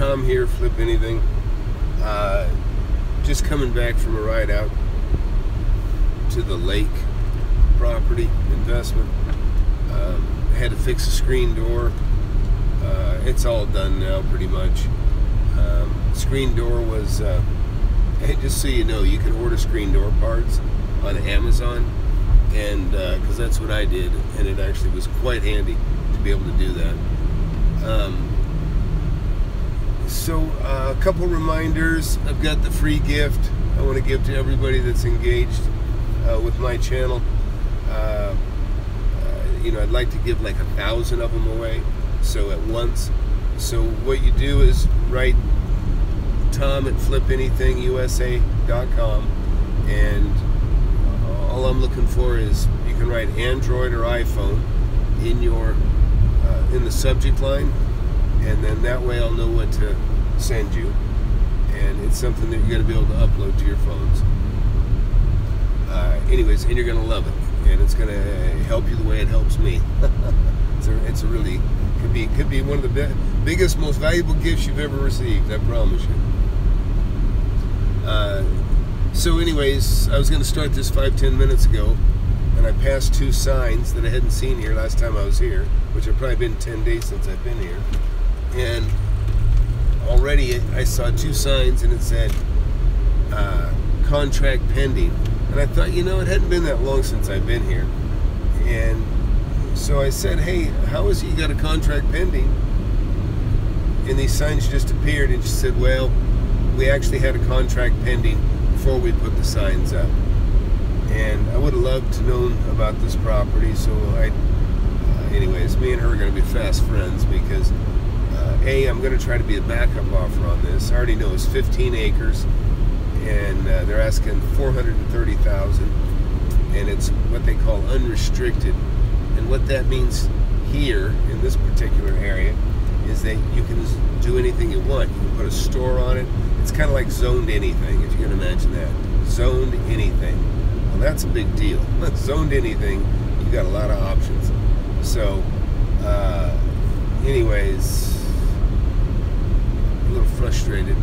Tom here, Flip Anything. Just coming back from a ride out to the lake property investment. I had to fix a screen door. It's all done now, pretty much. Screen door was, just so you know, you can order screen door parts on Amazon, and because that's what I did, and it actually was quite handy to be able to do that. So a couple reminders. I've got the free gift I want to give to everybody that's engaged with my channel. I'd like to give like 1,000 of them away, so at once. So what you do is write Tom at flipanythingusa.com, and all I'm looking for is you can write Android or iPhone in your in the subject line, and then that way I'll know what to send you, and it's something that you're going to be able to upload to your phones. Anyways, and you're going to love it, and it's going to help you the way it helps me. It's a really could be one of the biggest, most valuable gifts you've ever received, I promise you. So anyways, I was going to start this 5-10 minutes ago, and I passed two signs that I hadn't seen here last time I was here, which have probably been 10 days since I've been here, and already I saw two signs, and it said contract pending, and I thought, it hadn't been that long since I've been here, and so I said, hey, how is it you got a contract pending? And these signs just appeared, and she said, well, we actually had a contract pending before we put the signs up. And I would have loved to know about this property, so anyways, me and her are going to be fast friends, because I'm going to try to be a backup offer on this. I already know it's 15 acres, and they're asking $430,000, and it's what they call unrestricted. And what that means here in this particular area is that you can do anything you want. You can put a store on it. It's kind of like zoned anything, if you can imagine that. Zoned anything. Well, that's a big deal. Zoned anything, you got a lot of options. So, anyways, a little frustrated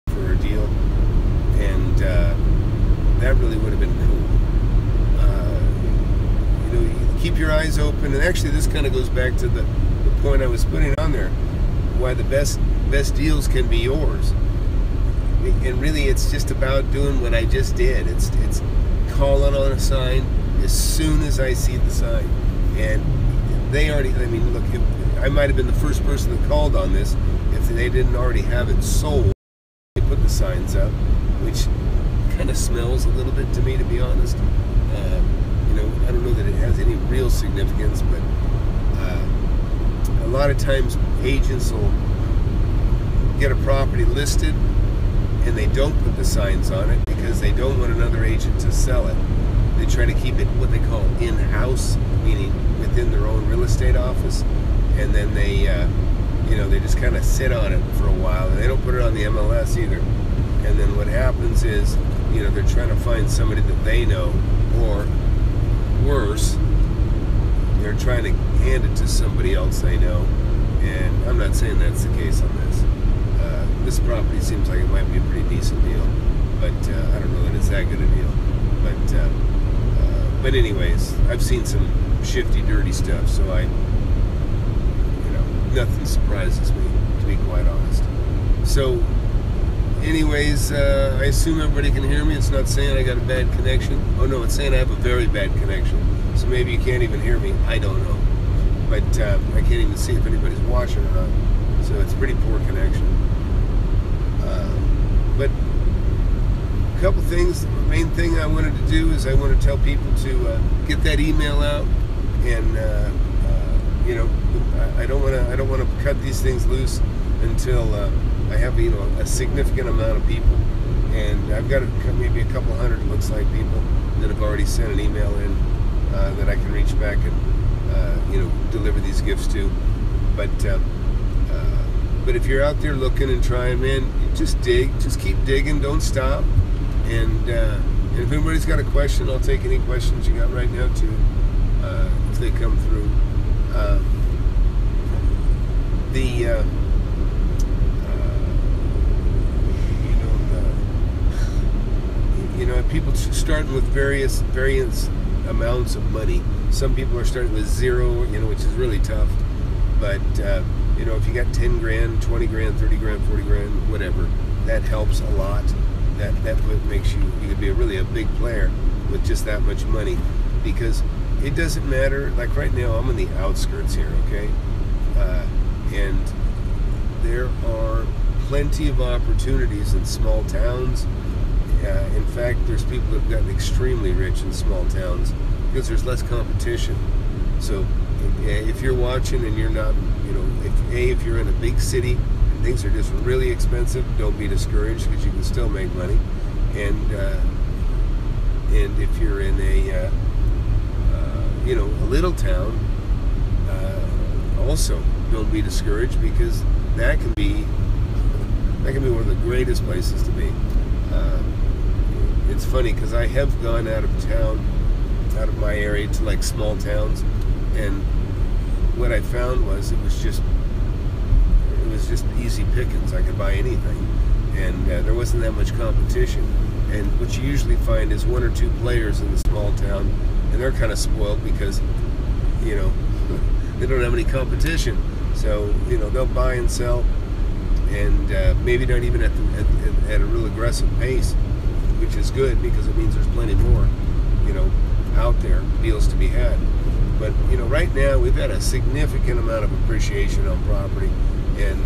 for a deal, and that really would have been cool. You keep your eyes open, and actually this kind of goes back to the point I was putting on there, why the best deals can be yours. And really, it's just about doing what I just did. It's calling on a sign as soon as I see the sign. And they already, look, I might have been the first person that called on this if they didn't already have it sold. They put the signs up, which kind of smells a little bit to me, to be honest. I don't know that it has any real significance, but a lot of times agents will get a property listed and they don't put the signs on it because they don't want another agent to sell it. They try to keep it what they call in-house, meaning within their own real estate office, and then they they just kind of sit on it for a while, and they don't put it on the MLS either. And then what happens is, they're trying to find somebody that they know, or worse, they're trying to hand it to somebody else they know. And I'm not saying that's the case on this. This property seems like it might be a pretty decent deal, but I don't know that it's that good a deal. But anyways, I've seen some shifty, dirty stuff, so nothing surprises me, to be quite honest. So, anyways, I assume everybody can hear me. It's not saying I got a bad connection. Oh no, it's saying I have a very bad connection. So maybe you can't even hear me. I don't know. But I can't even see if anybody's watching or not. So it's a pretty poor connection. But a couple things. The main thing I wanted to do is I want to tell people to get that email out, and I don't want to cut these things loose until I have a significant amount of people, and I've got maybe a couple hundred, it looks like, people that have already sent an email in that I can reach back and deliver these gifts to. But if you're out there looking and trying, man, just dig, just keep digging, don't stop. And if anybody's got a question, I'll take any questions you got right now too, if they come through. people starting with various amounts of money. Some people are starting with zero, which is really tough. But if you got 10 grand, 20 grand, 30 grand, 40 grand, whatever, that helps a lot. That makes you could be a big player with just that much money, because it doesn't matter. Like right now, I'm in the outskirts here, okay, and there are plenty of opportunities in small towns. In fact, there's people that have gotten extremely rich in small towns because there's less competition. So if you're watching and you're not, if you're in a big city and things are just really expensive, don't be discouraged, because you can still make money. And if you're in a little town, also don't be discouraged, because that can be one of the greatest places to be. It's funny, because I have gone out of town, out of my area, to like small towns, and what I found was it was just easy pickings. I could buy anything, and there wasn't that much competition. And what you usually find is one or two players in the small town, and they're kind of spoiled because they don't have any competition. So they'll buy and sell, and maybe not even at a real aggressive pace, which is good, because it means there's plenty more out there, deals to be had. But right now we've had a significant amount of appreciation on property, and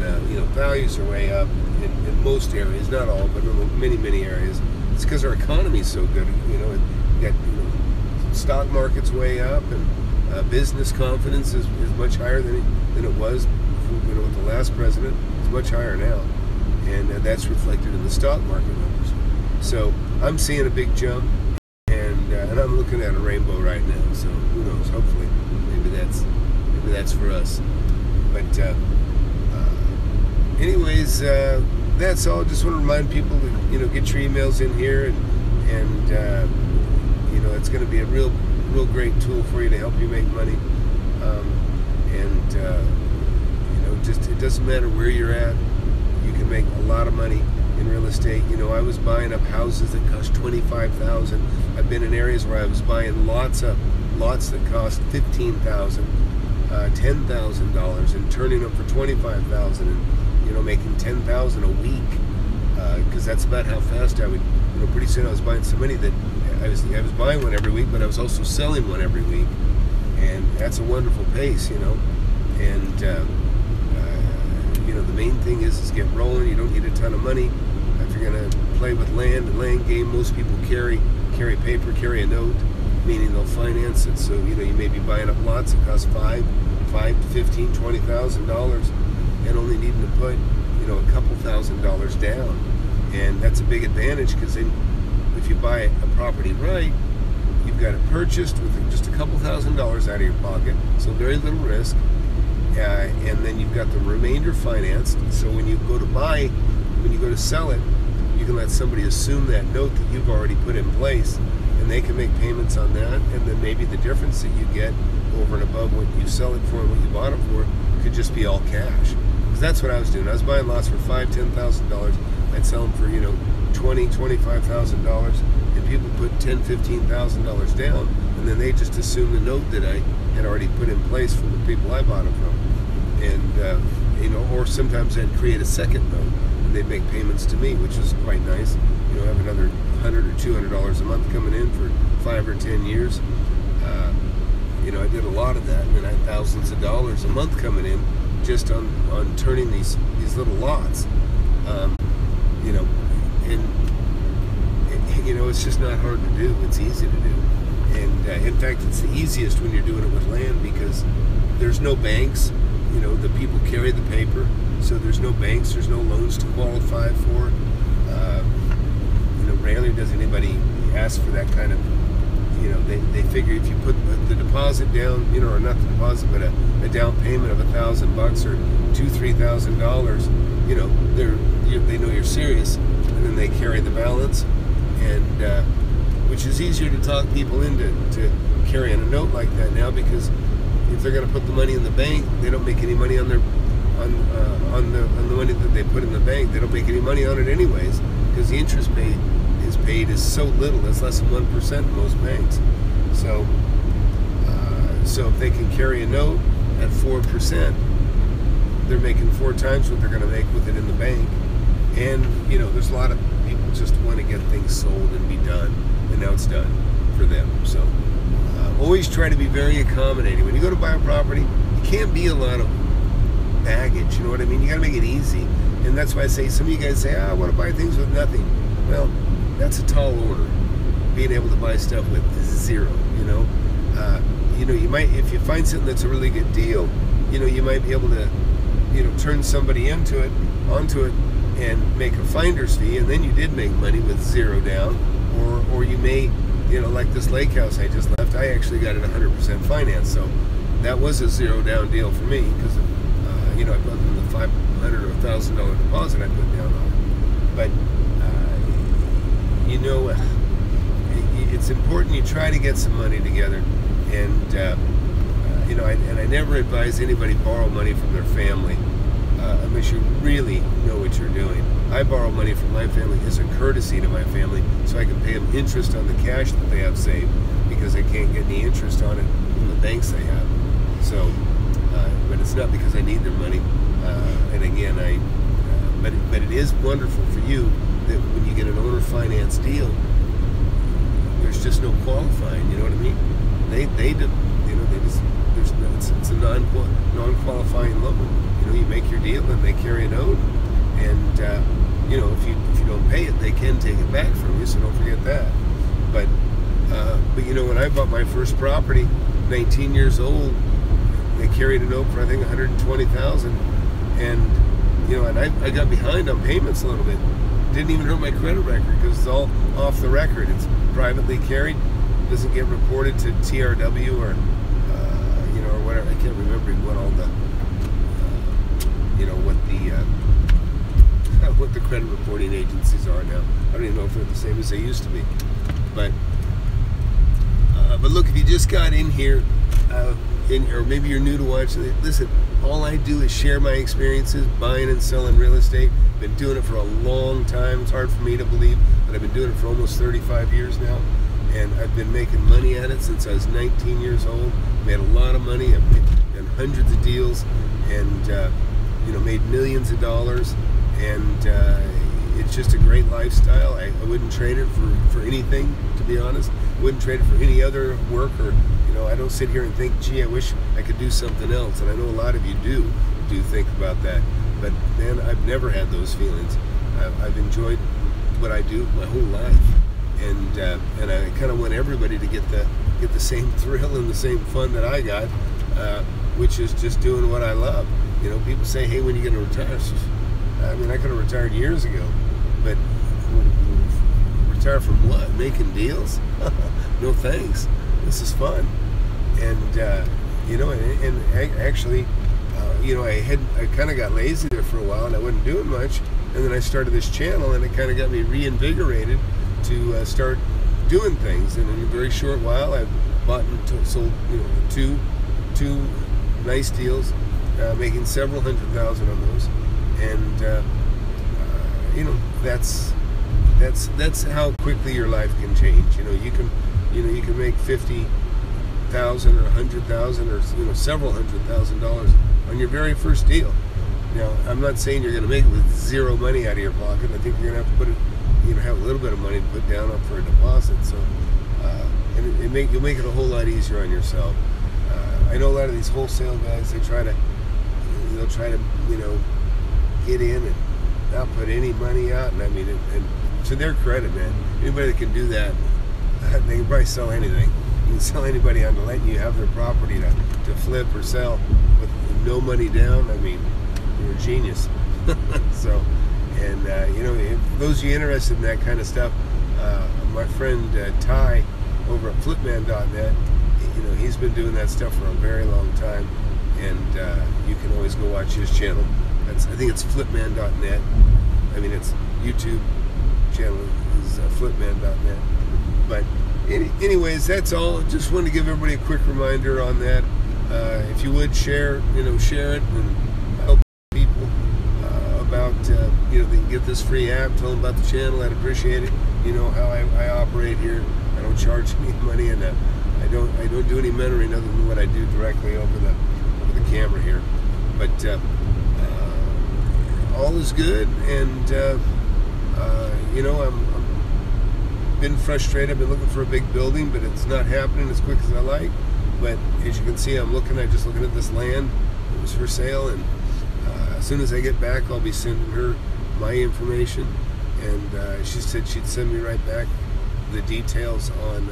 values are way up in most areas, not all, but in many areas. It's because our economy is so good. Stock market's way up, and business confidence is much higher than it was with the last president. It's much higher now, and that's reflected in the stock market numbers. So I'm seeing a big jump, and I'm looking at a rainbow right now. So who knows? Hopefully, maybe that's for us. But anyways, that's all. Just want to remind people to get your emails in here, and it's going to be a real great tool for you to help you make money. Just it doesn't matter where you're at, you can make a lot of money in real estate. I was buying up houses that cost $25,000. I've been in areas where I was buying lots that cost $15,000, $10,000, and turning them for $25,000, and making $10,000 a week, because that's about how fast I would. Pretty soon I was buying so many that I was buying one every week, but I was also selling one every week, and that's a wonderful pace, And the main thing is get rolling. You don't need a ton of money. If you're going to play with land game, most people carry paper, carry a note, meaning they'll finance it. So you may be buying up lots that cost $5,000 to $15,000, $20,000, and only needing to put a couple $1,000s down, and that's a big advantage, because then if you buy a property right, you've got it purchased with just a couple $1,000s out of your pocket, so very little risk. And then you've got the remainder financed. So when you go to sell it, you can let somebody assume that note that you've already put in place, and they can make payments on that. And then maybe the difference that you get over and above what you sell it for and what you bought it for could just be all cash. Because that's what I was doing. I was buying lots for $5,000, $10,000. I'd sell them for $20,000, $25,000, and people put $10,000, $15,000 down, and then they just assume the note that I had already put in place from the people I bought it from. And or sometimes I'd create a second note, and they'd make payments to me, which was quite nice. Have another $100 or $200 a month coming in for 5 or 10 years. I did a lot of that, and then I had thousands of dollars a month coming in just on turning these little lots. It's just not hard to do. It's easy to do. And in fact, it's the easiest when you're doing it with land, because there's no banks. The people carry the paper, so there's no banks, there's no loans to qualify for. Rarely does anybody ask for that kind of, they figure if you put the deposit down, or not the deposit, but a down payment of $1,000 or $2,000-3,000, they know you're serious, and then they carry the balance, and which is easier to talk people into carrying a note like that now, because if they're going to put the money in the bank, they don't make any money on the money that they put in the bank. They don't make any money on it anyways, because the interest paid is paid is so little. It's less than 1% in most banks. So, so if they can carry a note at 4%, they're making 4 times what they're going to make with it in the bank. And there's a lot of people just want to get things sold and be done, and now it's done for them. So always try to be very accommodating. When you go to buy a property, you can't be a lot of baggage. You know what I mean? You got to make it easy. And that's why I say, some of you guys say, I want to buy things with nothing. Well, that's a tall order. Being able to buy stuff with 0. You might, if you find something that's a really good deal, you might be able to, turn somebody onto it, and make a finder's fee, and then you did make money with 0 down, or you may, like this lake house I just left, I actually got it 100% financed, so that was a 0 down deal for me, because I put in the $500 or $1,000 deposit I put down on it. But it's important you try to get some money together, and I never advise anybody borrow money from their family unless you really know what you're doing. I borrow money from my family as a courtesy to my family, so I can pay them interest on the cash that they have saved, because I can't get any interest on it from the banks they have. So, but it's not because I need their money. And again, but it is wonderful for you that when you get an owner finance deal, there's just no qualifying. You know what I mean? They do. It's a non-qualifying loan. You make your deal and they carry a note, and if you don't pay it, they can take it back from you. So don't forget that. But when I bought my first property, 19 years old, they carried a note for I think $120,000, and and I got behind on payments a little bit. Didn't even hurt my credit record because it's all off the record. It's privately carried, doesn't get reported to TRW or or whatever. I can't remember what all the what the credit reporting agencies are now. I don't even know if they're the same as they used to be. But look, if you just got in here, or maybe you're new to watching it, listen, all I do is share my experiences buying and selling real estate. Been doing it for a long time. It's hard for me to believe, but I've been doing it for almost 35 years now, and I've been making money at it since I was 19 years old. Made a lot of money. I've done hundreds of deals, and made millions of dollars, and it's just a great lifestyle. I wouldn't trade it for anything, to be honest. I wouldn't trade it for any other work, or I don't sit here and think, gee, I wish I could do something else. And I know a lot of you do think about that. But man, I've never had those feelings. I've enjoyed what I do my whole life, and I kind of want everybody to get the same thrill and the same fun that I got, which is just doing what I love. People say, hey, when are you going to retire? I mean, I could have retired years ago, but retire from what? Making deals? No thanks. This is fun. And actually, I kind of got lazy there for a while, and I wasn't doing much. And then I started this channel, and it kind of got me reinvigorated to start doing things. And in a very short while, I've bought and sold two nice deals, making several $100,000 on those. And that's how quickly your life can change. You can make $50,000 or $100,000 or several $100,000 on your very first deal. Now, I'm not saying you're going to make it with 0 money out of your pocket. I think you're going to have to put it, have a little bit of money to put down up for a deposit. So, and you'll make it a whole lot easier on yourself. I know a lot of these wholesale guys, they'll try to get in and not put any money out. And I mean, and to their credit, man, anybody that can do that, they can probably sell anything. You can sell anybody on letting you have their property to flip or sell with no money down. I mean, you're a genius. So, and if those of you interested in that kind of stuff, my friend Ty over at flipman.net, he's been doing that stuff for a very long time, and you can always go watch his channel. I think it's flipman.net. I mean, it's YouTube channel is flipman.net. But anyways, that's all. Just wanted to give everybody a quick reminder on that. If you would share it and help people about get this free app, tell them about the channel. I'd appreciate it. You know how I operate here. I don't charge any money, and I don't do any mentoring other than what I do directly over the camera here. But all is good, and you know, I'm been frustrated. I've been looking for a big building, but it's not happening as quick as I like. But as you can see, I'm just looking at this land. It was for sale, and as soon as I get back, I'll be sending her my information, and she said she'd send me right back the details on